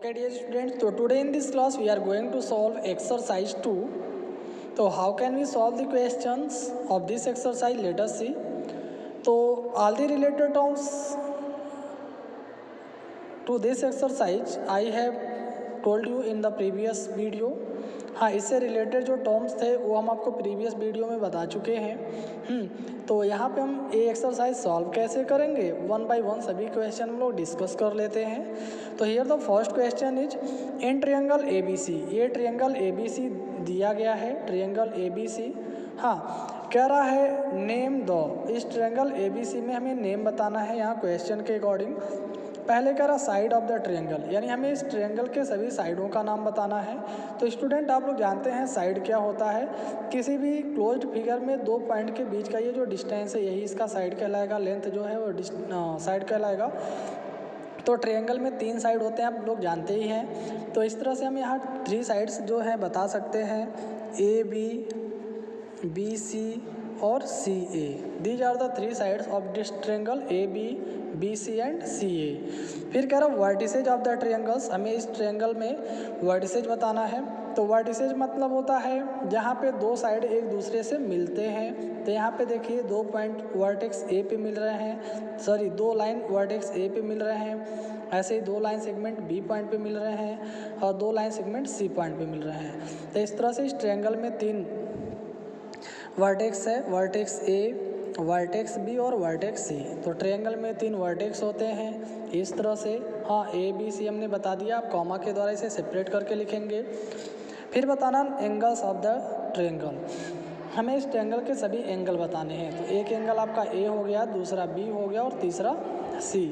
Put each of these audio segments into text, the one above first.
Okay dear students, so today in this class we are going to solve exercise 2. So how can we solve the questions of this exercise? Let us see. So all the related terms to this exercise I have told you in the previous video. हाँ, इससे related जो terms थे वो हम आपको previous video में बता चुके हैं। तो यहाँ पे हम ये एक्सरसाइज सॉल्व कैसे करेंगे, वन बाय वन सभी क्वेश्चन हम लोग डिस्कस कर लेते हैं। तो here the first question is in triangle ABC, ये ट्रायंगल ABC दिया गया है, ट्रायंगल ABC। हाँ, कह रहा है नेम दो, इस ट्रायंगल ABC में हमें नेम बताना है यहाँ क्वेश्चन के अकॉर्डिंग। पहले कह रहा साइड ऑफ द ट्रायंगल, यानी हमें इस ट्रायंगल के सभी साइडों का नाम बताना है। तो स्टूडेंट आप लोग जानते हैं साइड क्या होता है, किसी भी क्लोज्ड फिगर में दो पॉइंट के बीच का ये जो डिस्टेंस है यही इसका साइड कहलाएगा, लेंथ जो है वो साइड कहलाएगा। तो ट्रायंगल में तीन साइड होते हैं, आप लोग जानते ही हैं। तो इस तरह से हम यहाँ थ्री साइड्स जो है बता सकते हैं, AB, BC और CA। These are the three sides of this triangle AB, BC and CA। फिर कह रहा वर्टिसेज ऑफ द ट्रायंगल्स, हमें इस ट्रायंगल में वर्टिसेज बताना है। तो वर्टिसेज मतलब होता है जहाँ पे दो साइड एक दूसरे से मिलते हैं। तो यहाँ पे देखिए दो पॉइंट वर्टेक्स A पे मिल रहे हैं, सॉरी दो लाइन वर्टेक्स A पे मिल रहे हैं, ऐसे ही दो लाइन सेगमेंट B पॉइंट पे मिल रहे हैं और दो लाइन सेगमेंट C पॉइंट पे मिल रहे हैं। तो इस तरह से इस ट्रायंगल में तीन वर्टेक्स है, वर्टेक्स A, वर्टेक्स B और वर्टेक्स C। तो ट्रायंगल में तीन वर्टेक्स होते हैं इस तरह से। हाँ, ABC हमने बता दिया, आप कॉमा के द्वारा इसे सेपरेट करके लिखेंगे। फिर बताना एंगल्स ऑफ द ट्रायंगल, हमें इस ट्रायंगल के सभी एंगल बताने हैं। तो एक एंगल आपका A हो गया, दूसरा B हो गया और तीसरा C।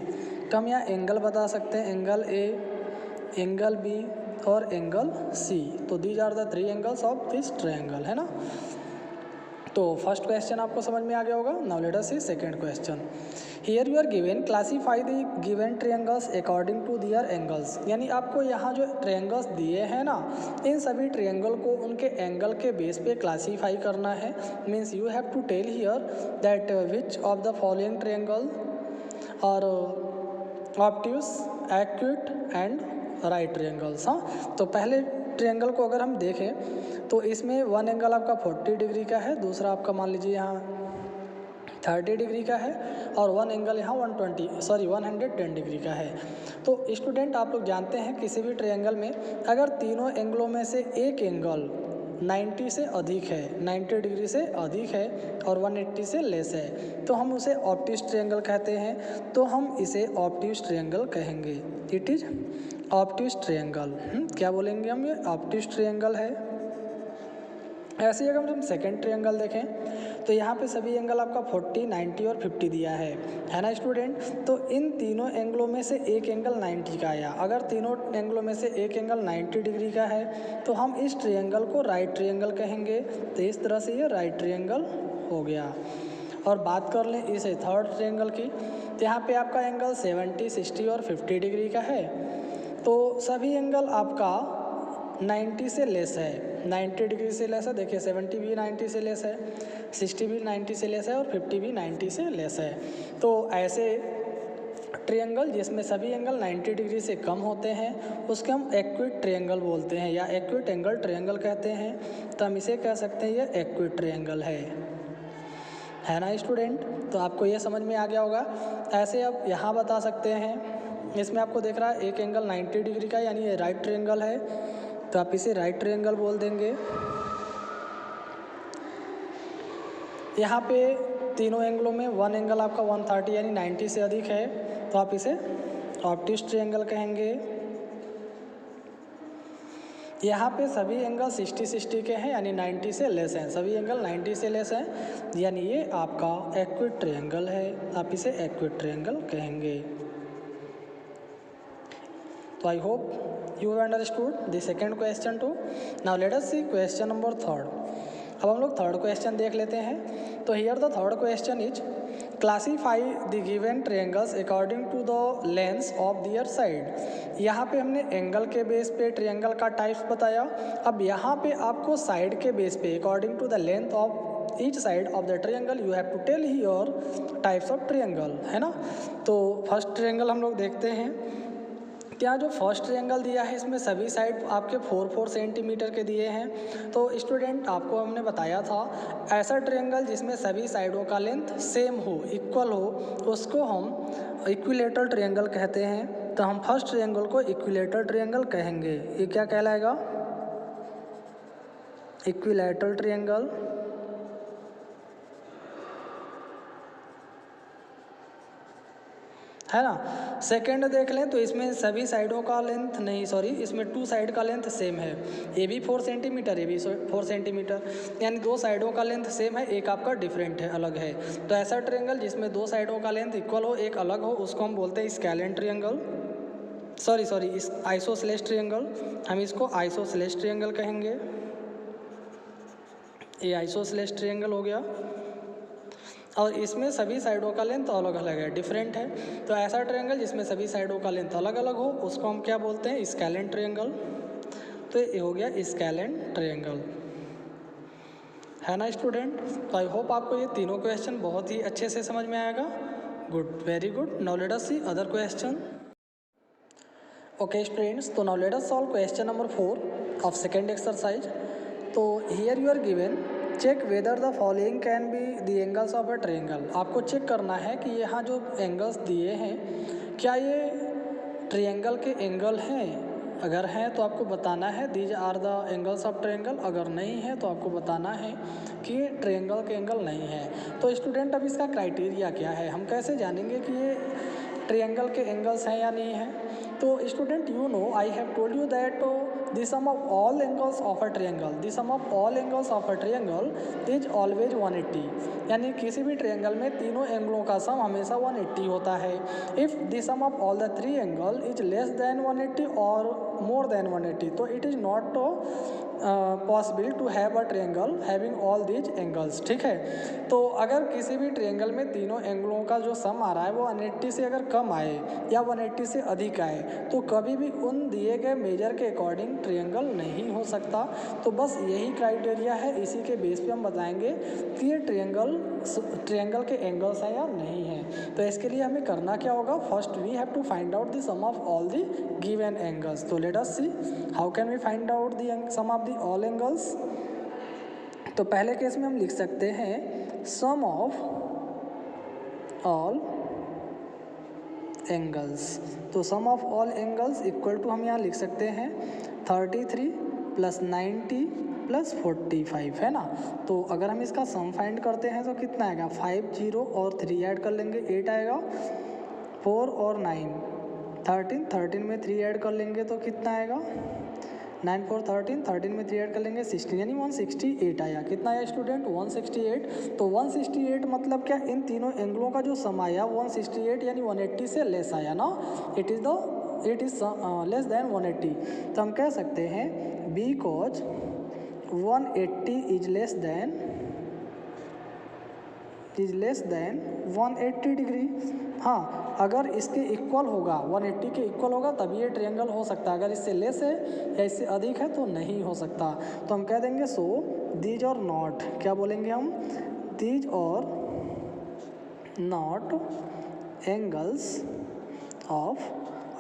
तो हम यहाँ एंगल बता सकते हैं, एंगल A, एंगल B और एंगल C। तो these are the three angles of this triangle, है ना। तो फर्स्ट क्वेश्चन आपको समझ में आ गया होगा। Now let us see second question. Here you are given classify the given triangles according to their angles, यानी आपको यहाँ जो ट्रायंगल्स दिए हैं ना, इन सभी ट्रायंगल को उनके एंगल के बेस पे क्लासीफाई करना है। Means you have to tell here that which of the following triangle are obtuse, acute and right triangles. हाँ, तो पहले ट्रायंगल को अगर हम देखें तो इसमें वन एंगल आपका 40 डिग्री का है, दूसरा आपका मान लीजिए यहाँ 30 डिग्री का है और वन एंगल यहाँ 110 डिग्री का है। तो स्टूडेंट आप लोग जानते हैं किसी भी ट्रायंगल में अगर तीनों एंगलों में से एक एंगल 90 से अधिक है, 90 डिग्री से अधिक है और 180 से लेस है, तो हम उसे ऑब्ट्यूस ट्रायंगल कहते हैं। तो हम इसे ऑब्ट्यूस ट्रायंगल कहेंगे। It is obtuse triangle. क्या बोलेंगे हम, ये ऑब्ट्यूस ट्रायंगल है। ऐसे ही अगर हम सेकेंड ट्रायंगल देखें तो यहाँ पे सभी एंगल आपका 40, 90 और 50 दिया है ना स्टूडेंट। तो इन तीनों एंगलों में से एक एंगल 90 का आया, अगर तीनों एंगलों में से एक एंगल 90 डिग्री का है तो हम इस ट्रायंगल को राइट ट्रायंगल कहेंगे। तो इस तरह से ये राइट ट्रायंगल हो गया। और बात कर लें इसे थर्ड ट्रायंगल की, तो यहाँ पे आपका एंगल 70, 60 और 50 डिग्री का है। तो सभी एंगल आपका 90 से लेस है, 90 डिग्री से लेस है। देखिए 70 भी 90 से लेस है, 60 भी 90 से लेस है और 50 भी 90 से लेस है। तो ऐसे ट्रायंगल जिसमें सभी एंगल 90 डिग्री से कम होते हैं उसके हम एक्यूट ट्रायंगल बोलते हैं या एक्यूट एंगल ट्रायंगल कहते हैं। तो हम इसे कह सकते हैं ये एक्यूट ट्रायंगल है ना स्टूडेंट। तो आपको ये समझ में आ गया होगा। ऐसे अब यहाँ बता सकते हैं, इसमें आपको देख रहा है एक एंगल 90 डिग्री का, यानी ये राइट ट्रायंगल है, तो आप इसे राइट ट्रायंगल बोल देंगे। यहाँ पे तीनों एंगलों में वन एंगल आपका 130 यानी 90 से अधिक है, तो आप इसे ऑब्ट्यूस ट्रायंगल कहेंगे। यहाँ पे सभी एंगल 60 के हैं यानी 90 से लेस हैं, सभी एंगल 90 से लेस हैं, यानी ये आपका एक्यूट ट्रायंगल है, आप इसे एक्यूट ट्रायंगल कहेंगे। तो I hope you have understood the second question too. Now let us see question number third. अब हम लोग थर्ड क्वेश्चन देख लेते हैं। तो here the third question is classify the given triangles according to the lengths of their side. यहाँ पे हमने एंगल के बेस पे ट्रायंगल का टाइप्स बताया। अब यहाँ पे आपको साइड के बेस पे according to the length of each side of the triangle you have to tell here types of triangle, है ना। तो फर्स्ट ट्रायंगल हम लोग देखते हैं। यहाँ जो फर्स्ट ट्रायंगल दिया है इसमें सभी साइड आपके 4 सेंटीमीटर के दिए हैं। तो स्टूडेंट आपको हमने बताया था ऐसा ट्रायंगल जिसमें सभी साइडों का लेंथ सेम हो, इक्वल हो, उसको हम इक्विलेटरल ट्रायंगल कहते हैं। तो हम फर्स्ट ट्रायंगल को इक्विलेटरल ट्रायंगल कहेंगे। ये क्या कहलाएगा? Equilateral triangle. है ना। सेकंड देख लें तो इसमें सभी साइडों का लेंथ नहीं, सॉरी, इसमें 2 साइड का लेंथ सेम है। ये भी 4 सेंटीमीटर, ये भी 4 सेंटीमीटर, यानी 2 साइडों का लेंथ सेम है, एक आपका डिफरेंट है, अलग है। तो ऐसा ट्रायंगल जिसमें 2 साइडों का लेंथ इक्वल हो, एक अलग हो, उसको हम बोलते हैं स्केलेन ट्रायंगल। सॉरी इस आइसोसेलेस ट्रायंगल, हम इसको आइसोसेलेस ट्रायंगल कहेंगे। ये आइसोसेलेस ट्रायंगल हो गया और इसमें सभी साइडों का लेंथ अलग अलग है, डिफरेंट है। तो ऐसा ट्रायंगल जिसमें सभी साइडों का लेंथ अलग अलग हो उसको हम क्या बोलते हैं? Scalene triangle. तो ये हो गया स्केलेन ट्रायंगल, है ना स्टूडेंट। तो आई होप आपको ये तीनों क्वेश्चन बहुत ही अच्छे से समझ में आएगा। Good, very good. Now let us see other question. Okay students, तो now let us solve question number 4 of second exercise. तो here you are given check whether the following can be the angles of a triangle. आपको check करना है कि यहाँ जो angles दिए हैं क्या ये ट्रायंगल के एंगल हैं। अगर हैं तो आपको बताना है these are the angles of triangle. अगर नहीं है तो आपको बताना है कि ये ट्रायंगल के एंगल नहीं है। तो स्टूडेंट अब इसका क्राइटेरिया क्या है, हम कैसे जानेंगे कि ये ट्रायंगल के एंगल्स हैं या नहीं हैं। तो student you know I have told you that the sum of all angles of a triangle, the sum of all angles of a triangle is always 180। यानी किसी भी ट्रायंगल में तीनों एंगलों का सम हमेशा 180 होता है। If the sum of all the 3 angle is less than 180 और मोर देन 180 तो it is not possible to have a triangle having all these angles. ठीक है, तो अगर किसी भी ट्रायंगल में तीनों एंगलों का जो सम आ रहा है वो 180 से अगर कम आए या 180 से अधिक आए तो कभी भी उन दिए गए मेजर के अकॉर्डिंग ट्रायंगल नहीं हो सकता। तो बस यही क्राइटेरिया है, इसी के बेस पे हम बताएंगे कि ये ट्रायंगल के एंगल्स हैं या नहीं हैं। तो इसके लिए हमें करना क्या होगा? First we have to find out the sum of all the given angles. तो let us see how can we find out the sum of the all angles. तो पहले केस में हम लिख सकते हैं सम ऑफ ऑल एंगल्स। तो sum of all angles equal to हम यहाँ लिख सकते हैं 33 + 90 + 45, है ना। तो अगर हम इसका सम फाइंड करते हैं तो कितना आएगा? 5 0 और 3 ऐड कर लेंगे 8 आएगा, 4 और 9 13, 13 में 3 ऐड कर लेंगे तो कितना आएगा? 9 4 13, 13 में 3 ऐड कर लेंगे 16, यानी 168 आया। कितना आया स्टूडेंट? 168। तो 168 मतलब क्या? इन तीनों एंगलों का जो सम आया 168 यानी 180 से लेस आया ना। It is less than 180। तो हम कह सकते हैं because 180 is less than 180 degree. हाँ, अगर इसके इक्वल होगा, 180 के इक्वल होगा तभी ये ट्रायंगल हो सकता है। अगर इससे लेस है या इससे अधिक है तो नहीं हो सकता। तो हम कह देंगे सो दीज और नॉट, क्या बोलेंगे हम? दीज और not angles of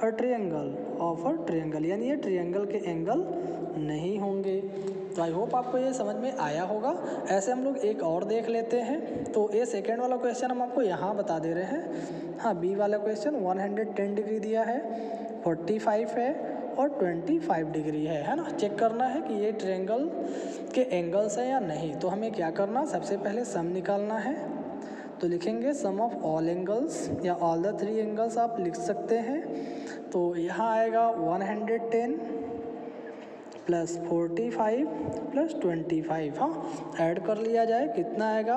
a triangle, यानी ये ट्रायंगल के एंगल नहीं होंगे। तो आई होप आपको ये समझ में आया होगा। ऐसे हम लोग एक और देख लेते हैं। तो ये सेकेंड वाला क्वेश्चन हम आपको यहाँ बता दे रहे हैं। हाँ, बी वाला क्वेश्चन 110 डिग्री दिया है, 45 है और 25 डिग्री है ना। चेक करना है कि ये ट्रायंगल के एंगल्स हैं या नहीं। तो हमें क्या करना, सबसे पहले सम निकालना है। तो लिखेंगे सम ऑफ ऑल एंगल्स या ऑल द 3 एंगल्स आप लिख सकते हैं। तो यहाँ आएगा 110 + 45 + 25। हाँ, ऐड कर लिया जाए, कितना आएगा?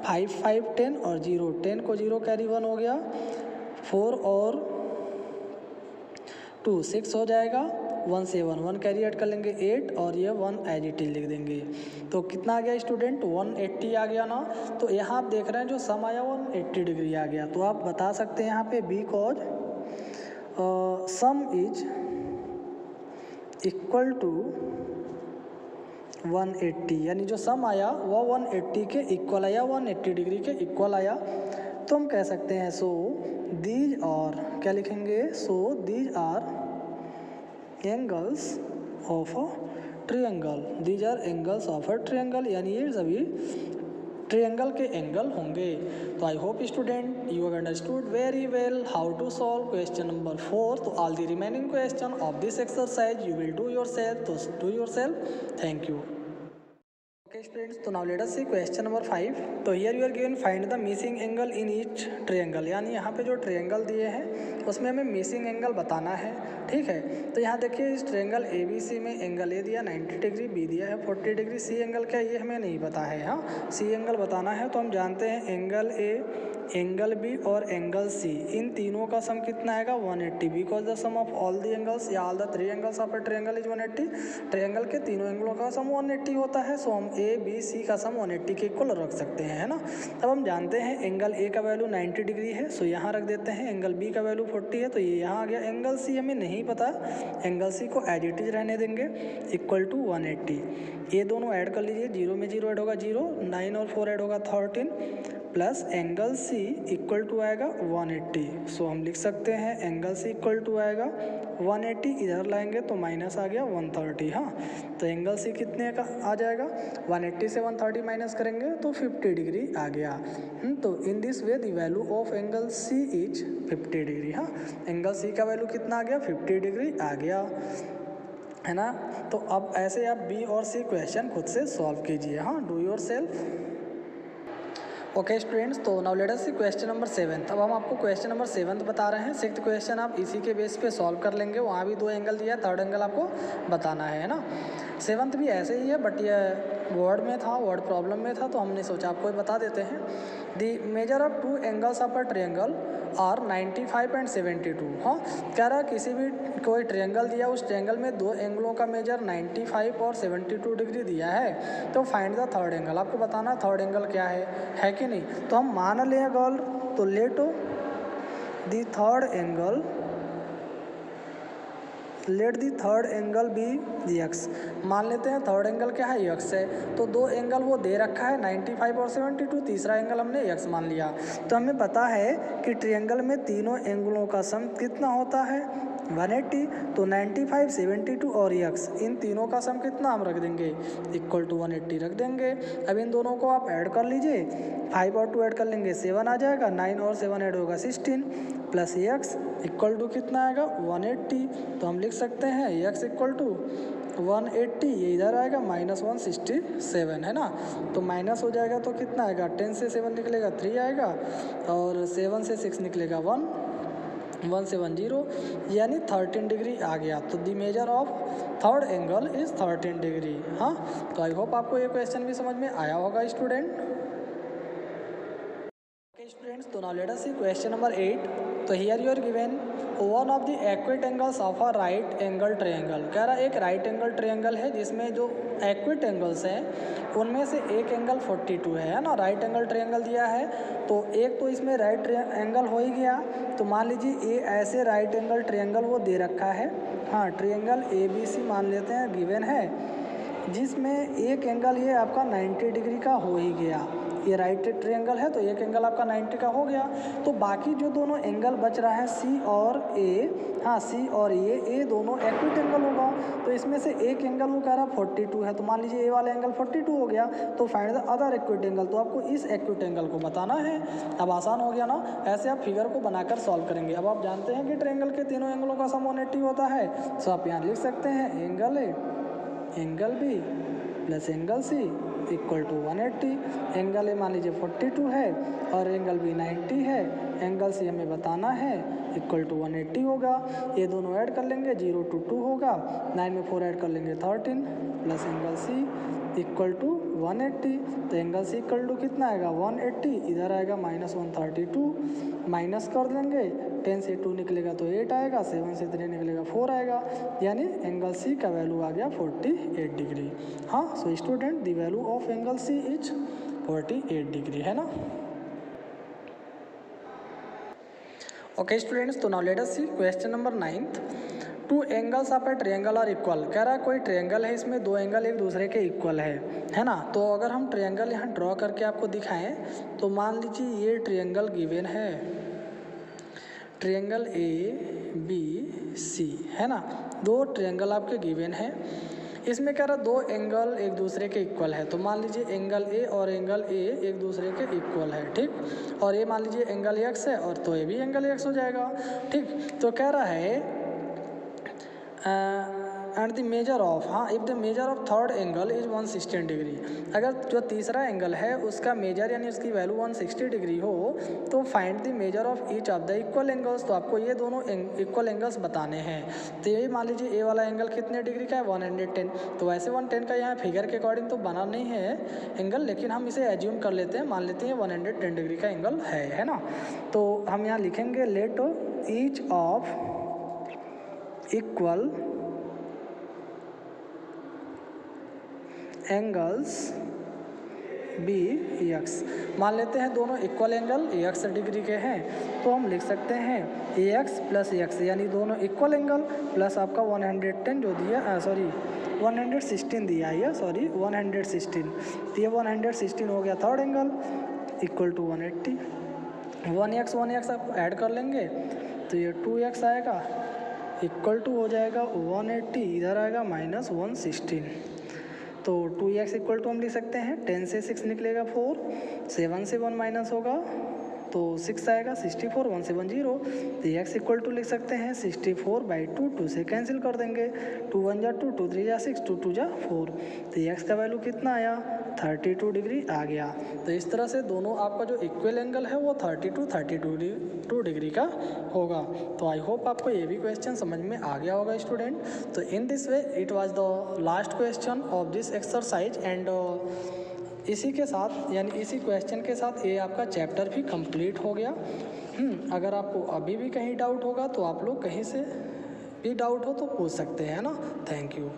5 5 10 और 0 10 को 0 कैरी 1 हो गया, 4 और 2 6 हो जाएगा, 1 से 1 कैरी ऐड कर लेंगे 8 और ये 1 एज इट इज लिख देंगे। तो कितना आ गया स्टूडेंट? 180 आ गया ना। तो यहाँ आप देख रहे हैं जो सम आया 180 डिग्री आ गया। तो आप बता सकते हैं यहाँ पे because sum is equal to 180, यानी जो सम आया वो 180 के इक्वल आया, 180 डिग्री के इक्वल आया। तो हम कह सकते हैं सो दीज और क्या लिखेंगे? So these are angles of a triangle, these are angles of a triangle, यानी ये सभी ट्रायंगल के एंगल होंगे। तो I hope student you have understood very well how to solve question number 4। तो all the remaining question of this exercise you will do yourself, तो do yourself. Thank you. Okay students, तो now let us see question number 5। तो here you are given find the missing angle in each triangle, यानी यहाँ पे जो triangle दिए हैं उसमें हमें मिसिंग एंगल बताना है। ठीक है, तो यहाँ देखिए इस ट्रायंगल ABC में एंगल ए दिया 90 डिग्री, बी दिया है 40 डिग्री, सी एंगल क्या है ये हमें नहीं पता है। हाँ, सी एंगल बताना है। तो हम जानते हैं एंगल ए, एंगल बी और एंगल सी, इन तीनों का सम कितना आएगा 180, because the sum of all the angles या all the three angles of a triangle is 180। Triangle के तीनों एंगलों का सम 180 होता है, सो हम ए बी सी का सम 180 के इक्वल रख सकते हैं, है ना। अब हम जानते हैं एंगल ए का वैल्यू 90 डिग्री है, सो यहाँ रख देते हैं। एंगल बी का वैल्यू 40 है, तो ये यहाँ आ गया। एंगल सी हमें नहीं पता, एंगल सी को एज इट इज रहने देंगे, इक्वल टू 180। ये दोनों ऐड कर लीजिए, 0 में 0 ऐड होगा 0, 9 और 4 ऐड होगा 13, plus angle C equal to आएगा 180। सो हम लिख सकते हैं एंगल सी इक्वल टू आएगा 180, इधर लाएंगे तो माइनस आ गया 130। हाँ, तो एंगल सी कितने का आ जाएगा, 180 से 130 माइनस करेंगे तो 50 डिग्री आ गया। तो in this way the value of angle C is 50 degree. हाँ, एंगल सी का वैल्यू कितना आ गया, 50 डिग्री आ गया, है ना। तो अब ऐसे आप बी और सी क्वेश्चन खुद से सॉल्व कीजिए। हाँ, do your self. Okay students, तो now let us see question number 7। अब हम आपको क्वेश्चन नंबर 7 बता रहे हैं। 6th क्वेश्चन आप इसी के बेस पे सॉल्व कर लेंगे, वहाँ भी 2 एंगल दिया है, 3rd एंगल आपको बताना है ना। 7th भी ऐसे ही है, बट ये वर्ड में था, वर्ड प्रॉब्लम में था, तो हमने सोचा आपको बता देते हैं। The measure of 2 angles of a triangle are 95 and 72। हाँ, कह रहा है किसी भी कोई ट्रायंगल दिया, उस ट्रायंगल में 2 एंगलों का मेजर 95 और 72 डिग्री दिया है, तो फाइंड द 3rd एंगल। आपको बताना 3rd एंगल क्या है कि नहीं। तो हम मान लें गर्ल, तो let the 3rd angle, let the 3rd angle be x. मान लेते हैं 3rd एंगल क्या है, एक्स है। तो 2 एंगल वो दे रखा है 95 और 72, तीसरा एंगल हमने एक्स मान लिया। तो हमें पता है कि ट्रायंगल में तीनों एंगलों का सम कितना होता है 180। तो 95, 72 और एक्स, इन तीनों का सम कितना हम रख देंगे, इक्वल टू 180 रख देंगे। अब इन दोनों को आप ऐड कर लीजिए, 5 और 2 ऐड कर लेंगे 7 आ जाएगा, 9 और 7 ऐड होगा 16, प्लस एक्स इक्वल टू कितना आएगा 180। तो हम लिख सकते हैं एक्स इक्वल टू 180, ये इधर आएगा माइनस 167, है ना। तो माइनस हो जाएगा तो कितना आएगा, 10 से 7 निकलेगा 3 आएगा, और 7 से 6 निकलेगा 170, यानी 13 डिग्री आ गया। तो the measure of 3rd angle is 13 degree. हाँ, तो आई होप आपको ये क्वेश्चन भी समझ में आया होगा स्टूडेंट। स्टूडेंट्स, तो now let us see question number 8। तो here you are given one of the acute angles of a right angle triangle. कह रहा है एक राइट एंगल ट्रायंगल है जिसमें जो एक्विट एंगल्स हैं उनमें से एक एंगल 42 है ना। राइट एंगल ट्रायंगल दिया है, तो एक तो इसमें राइट एंगल हो ही गया। तो मान लीजिए ए ऐसे राइट एंगल ट्रायंगल वो दे रखा है। हाँ, ट्रायंगल ABC मान लेते हैं, गिवन है, जिसमें एक एंगल ये आपका 90 डिग्री का हो ही गया। ये राइट ट्रायंगल है तो एक एंगल आपका 90 का हो गया। तो बाकी जो दोनों एंगल बच रहा है सी और ए, हाँ सी और ए दोनों एक्विट एंगल होगा। तो इसमें से एक एंगल वो कह रहा 42 है, तो मान लीजिए ए वाला एंगल 42 हो गया। तो find the other equity angle, तो आपको इस एक्विट एंगल को बताना है। अब आसान हो गया ना, ऐसे आप फिगर को बनाकर सॉल्व करेंगे। अब आप जानते हैं कि ट्रायंगल के तीनों एंगलों का सम 180 होता है, तो आप यहाँ लिख सकते हैं angle A, angle B plus angle C equal to 180। Angle A मान लीजिए 42 है और एंगल बी 90 है, एंगल सी हमें बताना है, इक्वल टू 180 होगा। ये दोनों ऐड कर लेंगे, 0 to 2 होगा, 9 में 4 ऐड कर लेंगे 13, plus angle C equal to 180। तो एंगल सी इक्वल टू कितना आएगा 180, इधर आएगा माइनस 132, माइनस कर देंगे, 10 से 2 निकलेगा तो 8 आएगा, 7 से 3 निकलेगा 4 आएगा, यानी एंगल सी का वैल्यू आ गया 48 डिग्री। हाँ, so student the value of angle C is 48 degree, है ना। ओके स्टूडेंट्स, तो now let us see question number 9th। 2 angles of a triangle are equal. कह रहा है कोई ट्रायंगल है, इसमें 2 एंगल एक दूसरे के इक्वल है ना। तो अगर हम ट्रायंगल यहाँ ड्रॉ करके आपको दिखाएं, तो मान लीजिए ये ट्रायंगल गिवन है, ट्रायंगल ABC है ना। दो ट्रायंगल आपके गिवन है, इसमें कह रहा दो एंगल एक दूसरे के इक्वल है। तो मान लीजिए एंगल ए और एंगल ए एक दूसरे के इक्वल है, ठीक। और ये मान लीजिए एंगल एक्स है और तो ये भी एंगल एक्स हो जाएगा, ठीक। तो कह रहा है एंड द मेजर ऑफ, हाँ, if the measure of third angle is 160 degree, अगर जो तीसरा एंगल है उसका मेजर यानी उसकी वैल्यू 160 डिग्री हो तो find the measure of each of the equal angles. तो आपको ये दोनों इक्वल एंगल्स बताने हैं। तो ये मान लीजिए ए वाला एंगल कितने डिग्री का है, 110। तो वैसे 110 का यहाँ फिगर के अकॉर्डिंग तो बना नहीं है एंगल, लेकिन हम इसे एज्यूम कर लेते हैं, मान लेते हैं 110 डिग्री का एंगल है ना। तो हम यहाँ लिखेंगे let each of equal angles be x, मान लेते हैं दोनों इक्वल एंगल एक्स डिग्री के हैं। तो हम लिख सकते हैं ए एक्स प्लस एक्स यानी दोनों इक्वल एंगल प्लस आपका 110 जो दिया 116 दिया है, 116। तो ये 116 हो गया third angle equal to 180। 1x आप ऐड कर लेंगे तो ये 2x आएगा इक्वल टू हो जाएगा 180, इधर आएगा -116। तो 2x इक्वल टू हम लिख सकते हैं 10 से 6 निकलेगा 4, 7 से 1 माइनस होगा तो 6 आएगा 64, 1 से 1 0। तो x इक्वल टू लिख सकते हैं 64/2, 2 से कैंसिल कर देंगे, 2 1 जा 2, 2 3 जा 6, 2 2 जा 4। तो x का वैल्यू कितना आया, 32 डिग्री आ गया। तो इस तरह से दोनों आपका जो इक्वल एंगल है वो 32 डिग्री का होगा। तो आई होप आपको ये भी क्वेश्चन समझ में आ गया होगा स्टूडेंट। तो in this way it was the last question of this exercise and इसी के साथ यानी इसी क्वेश्चन के साथ ये आपका चैप्टर भी कंप्लीट हो गया। अगर आपको अभी भी कहीं डाउट होगा तो आप लोग कहीं से भी डाउट हो तो पूछ सकते हैं ना। Thank you.